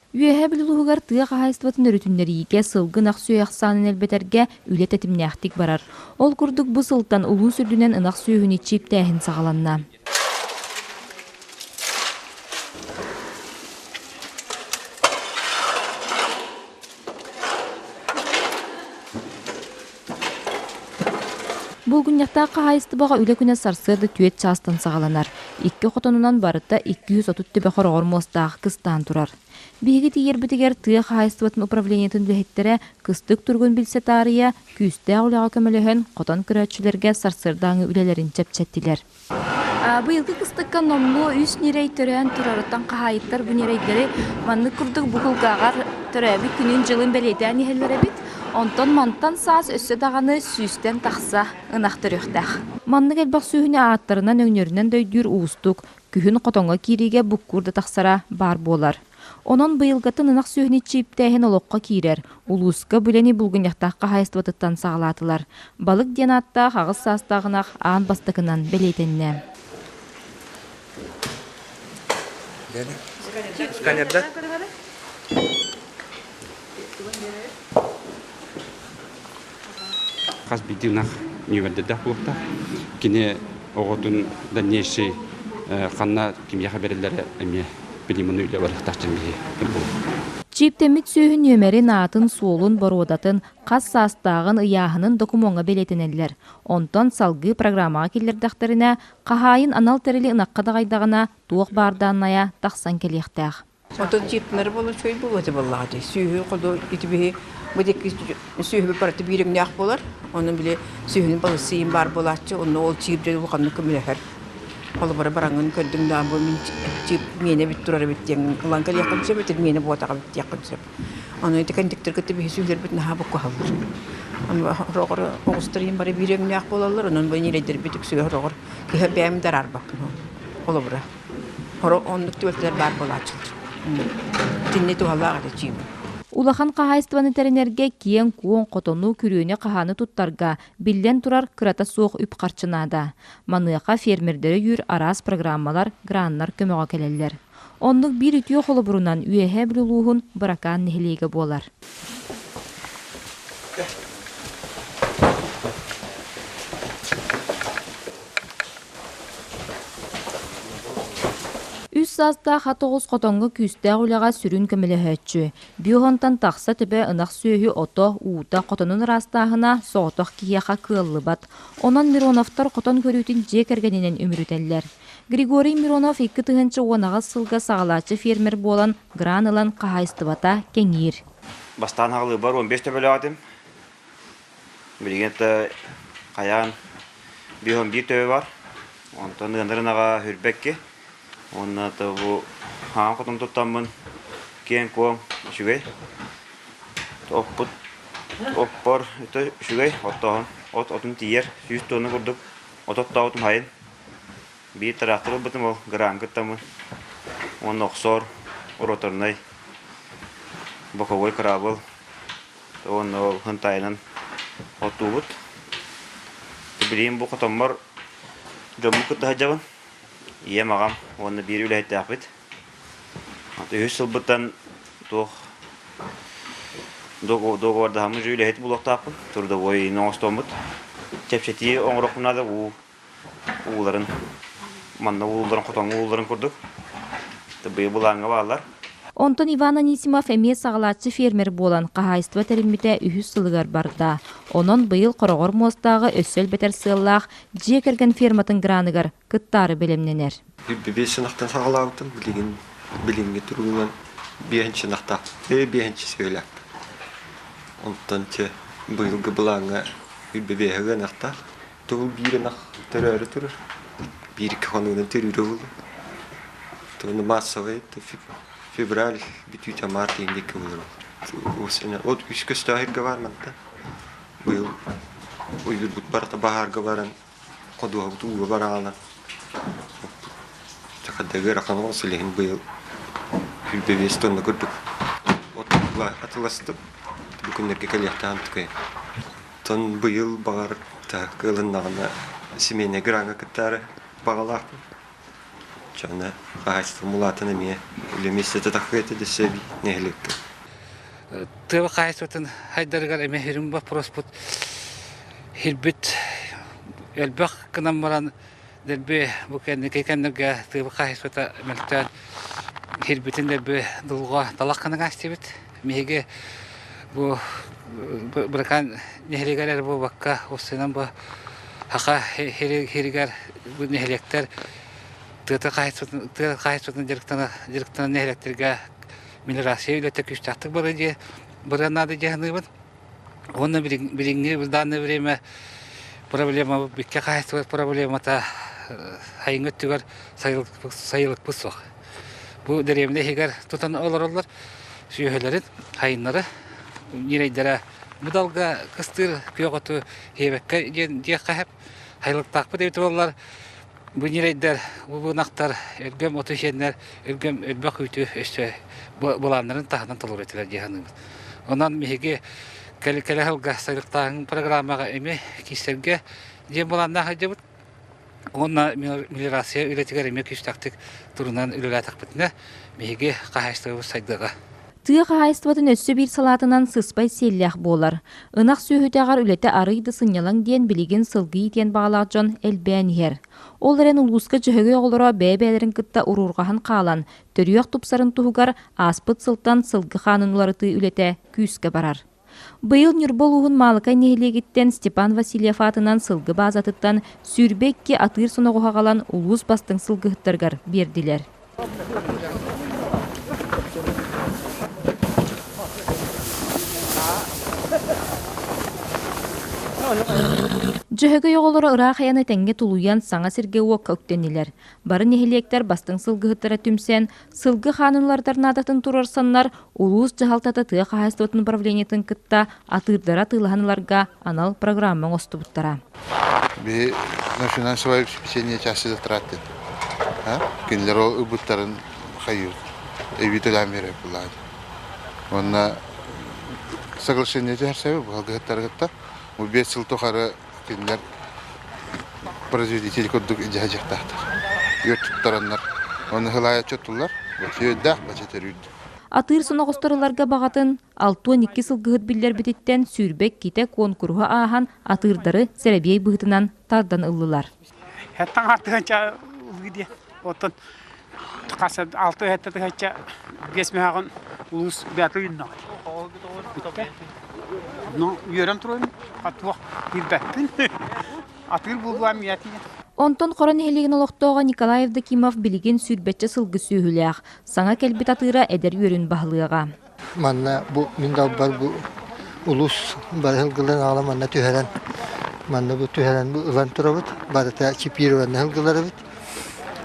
Үйәһә білуғығар тыға қағайыстыбатын өрітінлеріге сылғын ақ сүйек санын әлбетерге үлет әтімнәқтік барар. Ол күрдік бұл сылттан ұлу сүрдінен ынақ сүйегін ичіп тәхін сағаланна. Бұл күнняқта қағайыстыбаға үлі күні сарсырды түйет частан сағаланар. 2 қотонынан барыта 230 төбе қорғыр мостағы кыстан тұрар. Бейгі тегер бітігер тыға қағайыстыбатын управлениетін үліхеттері кыстық тұрғын білсе тария күйісті ауылаға көміліген қотон күрәтшілерге сарсырдаңы үлелерін чәпчәттілер. Бұйылғы кыстыққа номлу үс нерей түрән тұрарыттан қағайыттар бұ нерейдері манны күрдік бұқылғағар түрәбі күнін жылын бәлейден ехелері бит. Онтон мантан саас өссі дағаны сүйістен тақса ынақтыр өқтәқ. Манны кәлбақ сүйіне аттарынан өңнерінен дөйдүр уыстық, күхін қотонға кириге бұққұрды тақсара бар болар. Онон бұйылғатын ынақ сүйіне чиптәйін олыққа кирер, улуысқа бүлені бұлғыняқтаққа хайыстыватыттан сағалатылар. Балық ден атта қағыз састағынақ аң бастықынан бәлейтінне. Қаз бейдіңнақ универдерді бұлықта. Кене оғытын дәнеші қанна кемияға берелері әме білімін үйлі барықтақтың бейі. Чиптемит сүйін өмерін атын суолын бородатын қас састағын ұяғының докумонға белетінелер. Онтон салғы программаға келердіқтеріне қағайын анал тәрелі ынаққадағайдағына туық барданная тақсан келектәқ. Онтон чиптмер болу чөй болуды боллағады. Сүйі қолды етібі бұдекі сүйі бараты бейріңнәқ болар. Оның біле сүйінің балысыйын бар болатшы, оны ол чиптері бұқанны көміләхір. Ол бары бараңын көрдің да бұл мені бит тұрары біттен. Ұлан кәл яқын сөп, өтір мені бұғатаға бітті яқын сөп. Оны өте кәндіктір көтті бейі сүйілер бітін аға бұққа қалыр. Роғыр оғыстырын бары бейріңнәқ болалар, оның бұл нелейдер бітік сүйі роғыр. Кеге бәйім дарар бақын. Ол бары. Онлық төлтілер бар болатшылыр. Тінне туғалағады чиімі. Улахан қағайыстываны тәрінерге киен куон қотону күрүйіне қағаны туттарға білден тұрар кырата соқ үп қарчынада. Маныяқа фермердері үйір арас программалар, граннар көмеға келелер. Онлық бір үтіе қолы бұрынан үйеге білуғын бұракан нехелеге болар. Үс саста хатоғыз қотонғы күсті ғылаға сүрін көмілі хөтчі. Бүйғантан тақса төбе ынақ сүйі ото уыта қотонын растағына соғытық кияқа кылы бат. Онан Мироновтар қотон көрітін жекергенінен өмірітелер. Григорий Миронов 2 тығынчы онаға сылға сағалачы фермер болан гранылан қағайыстыбата кеңір. Бастан ағылы бар 15 төбелі адым. Білгенті қаян бүйғын бір төбе бар. Онтан ғындырынаға хүрбекке. Онна табу хаан қотын тұттамын кен көң үшігей. Оппар үті үшігей оттағын. Отын тиер, сүйіс тоны күрдік. Ототта отым хайын. Бей тарақтыры бұтым ол гран күттамын. Оның оқсор, ұротырнай. Боковой крабыл. Оның ол хынтайынан отту бұт. Білейін бұл қотымар жомы күтті хажабын. Ие мағам, оны бір үлі әйтті ақпет. Үш сыл бұттан доғырды хамын үлі әйті бұлақты ақпын. Тұрды ой ноғыстан бұт. Чәпшеті оңырақпынады ұғыларын, манна ұғыларын, қотаңғы ұғыларын көрдік. Бұй бұлаңға бағалар. Онтон Иван Анисимов әме сағалатшы фермер болан қағайыстыва тәрімметі үхіз сылығар барда. Онон бұйыл қорағыр мостағы өссел бәтер сыллақ жекерген ферматын граныгар күттары білемненер. Бес сынақтан сағалағытым, білінге тұрғынан бейінші нақта, бейінші сөйләп. Онтан че бұйылғы бұлаңға бейгі нақта, тұғыл бейгі нақ түрәрі тұрыр. Бейгі қонуынан түрірі болды. Тұғыны массовай, февраль, битүүтэ март индик olur. Осына от үшкө стахирге барманта. Быйыл уйгур бут барата баһарга баран, кодуга бутуга баралан. Такадагы ракан осылын быйыл. Күлбевестон көрдүк. Отла атыластып, бүгүннерге келектан ткай. Тон быйыл багар та кылыннагына семейне гранга кыттары багалак. Çana kaçtı mulatını mı? Lemiste takıya dese bir nehlik. Tığ kayıtın haydargar emehirim bu prosput hirbit elbak kınamaran derbe bu kendine tığ kayıtı melten hirbitin derbe dulga dalakını gazetebit mehege bu bırakan nehligeler bu bakka o senem bu haka heriger bu nehlekler tığ kayıtın direktana nehleklerge minerasiya ületek küçüktek barıcı baranadı cehanıbın onun birinci bir tane birime problema bir kayıt var problema ta hayıngı tüger sayılık bu sok bu deremde higer tutan olurlar şöhelerin hayınları nireydere bu dalga kıstır köyotu hebekke diye kahep hayılık takip edip olurlar bu nireyder bu naktar ölgem otoşenler ölgem ölbek ütü işte bulanların tahından tolur etiler cihanımız. Ondan mihege kele halga sayılıktağın programaga emi kiserge jem bulandan hacabıt onna milerasiya üretiger emi küçtaktık turunan ülüle takbetine mihege kahaştığı saydığa. Tığ hayıstvatın össü bir salatынан sıspay sellях bolar. Inaq söhütägar ülete arıydı sınyalan diyen biligin sılgı diyen bağlağıcan elbän yer. Ol eren ulguska cöhögö olara bäbälerin kıtta ururgahan qalan. Törüyak tupsарын tuhugar aspıt sıltan sılgı xanunları tığ ülete küske barar. Быйыл Нюрбол уһун маалыкай нехилегиттен Степан Васильев атынан сылгы базатыттан сүрбекке атыр соногуһагалан улус бастың сылгыһыттаргар бердилер. Жөһөгө yoğolora ıraaq ayаны тәңге тулуян саңа сирге уокка өктенилер. Бары нехилектер бастың сылгыһыттара түмсен, сылгы ханылардар надатын турарсаннар, улус жахалтата тыа хахайстыбытын правлениятын кытта атырдара тылаханыларга анал программа остубуттара. Би финансовое обеспечение части затраты. Кинлер убыттарын хаю. Эвителям бере булады. Онна соглашение жарсабы балгыттаргытта. У 5 жыл тохары кинлер производитель коддук жахтахтар. Йоттараннар. Оны хылая чоттулар. Өйдах бачетерүд. Атыр соногостарыларга багатын 6-12 сылгыһыт биллер бититтен сүрбек ките конкурга аахан атырдары серебей быһытынан тардан ыллылар. Хаттан артыгынча улгиде. Оттон каса 6 хаттыгынча 5 меган улус бятыйна. No, yörem turun atwa birbattın. Atıl bulduğum yatı. Онтон хорон хелеген олохтоога Николаев Дакимов билигин сүрбетче сылгы сүүһүлээх. Саңа келбит атыра эдер үрүн баһылыга. Манна бу миндал бар бу улус барылгылан аламанна төһәрән. Манна бу төһәрән бу ылан турабыт. Барата чипирван хылгыларыбыт.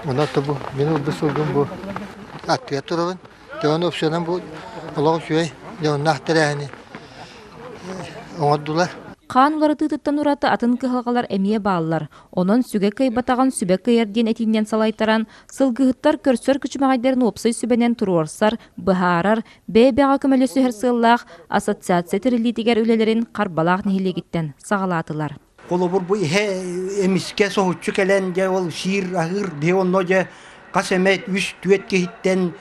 Мына табу менин бу сылгын бу атыя турабын. Тәван опсионан бу олог шуй, дәван нахтарәһни. Оңдулар. Қан улары тыттан ураты атын кыһалгалар эмие бааллар. Онон сүгэ кыйбатаган сүбэ кыйарден этиннен салайтаран, сылгыһыттар көрсөр күчмагайдарын опсой сүбэнен туруорсар, быһаарар, бэбэга көмөлө сүһэр сыллаах ассоциация тирилитигер үлелерин карбалаах нехилегиттен сагалаатылар. Колобур бу эмиске соһуччу келен же ол шиир ахыр бе онно же касемет үч түетке хиттен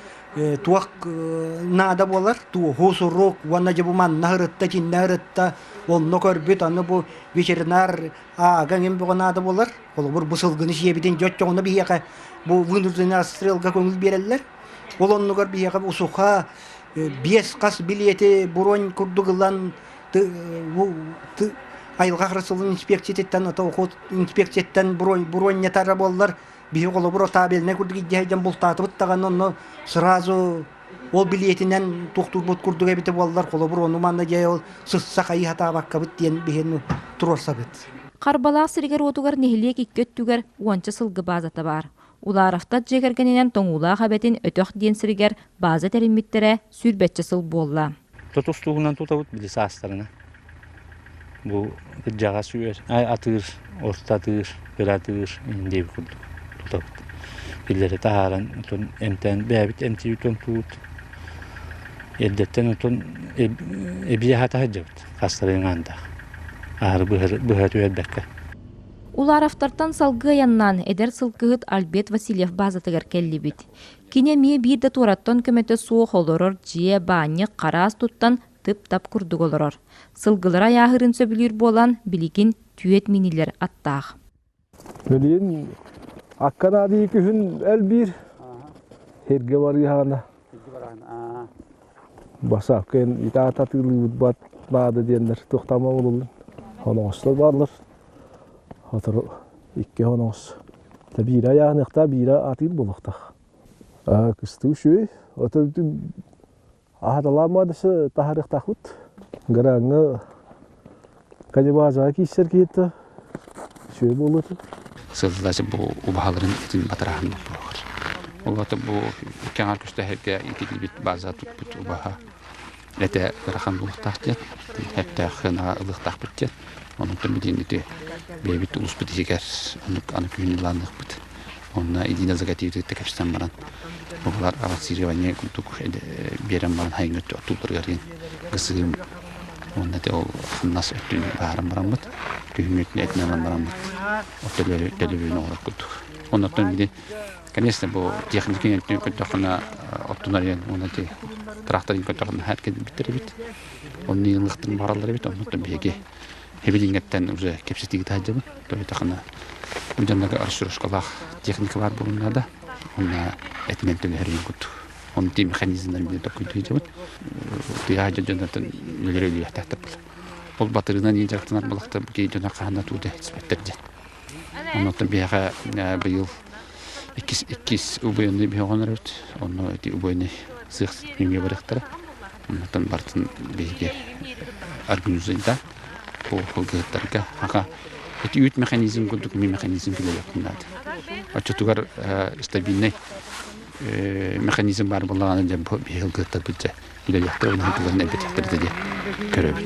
туак нада болар, ту хосурок ванна же бу ман нахырытта чиннахырытта онно көрбүт аны бу ветеринар аган бу нада болар. Колобур бу сылгыны жебиден жотчоңно бияка бу вынужденный отстрелга көңүл берелер. Ол онно көр бияка усуха бес кас билети бронь курдугылан айылга кырсылын инспекцияттан ата окут инспекцияттан бронь нетара боллар. Бие колобур табелне курдуги жайдан бултатып таган онно сразу ол билетинен туктурбут курдуга бите боллар. Колобур ону манда жай ол сысса кайы хата баккабыт диен бихен турорсабыт. Карбалаах сиригер отугар нехилек иккөттүгер уанча сылгы базата бар. Уларафта жегергенинен тоңулаах абетин өтөх диен сиригер база териммиттере сүрбетче сыл болла. Тотустугунан тутабыт билиса астарына. Бу жага сүйөр, атыр, ортатыр, бератыр, индеби курдук. Billere taharan utun emten bäbit emti utun tut. Eldetten utun ebiye hata hajjabit. Kastarın anda. Ahır bıhır tüyelbekke. Уларафтартан салгы яннан эдер сылкыгыт Альбет Васильев базатыгар келлибит. Кине мие бирде тураттан көмөтө суох олорор, жие бааньы караас туттан тып-тап курдук олорор. Сылгылара яхырын сөбүлүр болан билигин түйет минилер аттаах. Bilin akkana di kühün el bir herge var yağına. Basakken itaat tırlı bat bağda diyenler toktama olurlar. Honoslar varlar. Hatır iki honos. Tabira yağını tabira atil bulukta. Kıstı şu. Otur ahadalar da taharik takut. Garangı kacıbaza kisir gitti. Şu bulur. Sıldılaşı bu ubahaların için batırağın bulur. Olata bu kenar köşteherge ikili bit bazı tutput ubaha. Ete bırakan buluktahtiyat. Hep de xına ılıqtahtiyat. Onun tümüdüğünü de bebit ulus bitiger. Onu anı köyünülanlık bit. Onunla idina zagativdi tekepsizden baran. Bunlar avasiri ve ne kulduk beren baran hayngötü otuldur gargin. Gısığım. Onunla de o xınnas öttüğünü baharan baran bit. Köyümlükünü etmemen baran bit. O televizyon olarak kulduk. Ondan bir de конечно, bu texnik yönetim kötüğüne optunaryan ona de traktörün kötüğüne herkes bitirebit. Onun yıllıktın baraları bit. Ondan bir ki hebelingetten uza kapasitesi tahacabı. Tabii takına bu canlıga arşuruşkalak teknik var bunlarda. Ona etmen tüm her gün kutu. Onun tim mekanizmaları bir de kutu tiyaca canlıdan ileri tahta. Ol batırından yiyecekler balıkta bu ki canlı kahana tuğda hizmetlerce. Ondan bir bu yıl İkis ubayını bir honorat, onu di ubayını sık mimye bıraktı. Ondan bartın bir organizasyon bu hulgatlarga haka eti üt mekanizm kurduk mi mekanizm bile yapılmadı. Açıkçası stabilne mekanizm var bulağının cem bir hulgatlar bile yaptı onu hulgatlar ne bitirdi diye görüyorum.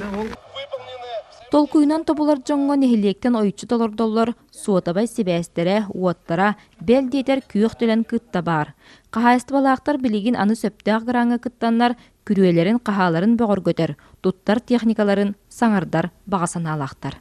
Толкуйнан тобулар жоңго нехилиектен ойчу доллар суотабай себәстері, уоттара, бел дейтер күйөк төлен кытта бар. Қахайысты балақтар білігін аны сөпті ағыраңы кыттанлар, күрүелерін қахаларын бөғір көтер, туттар техникаларын саңардар бағасан алақтар.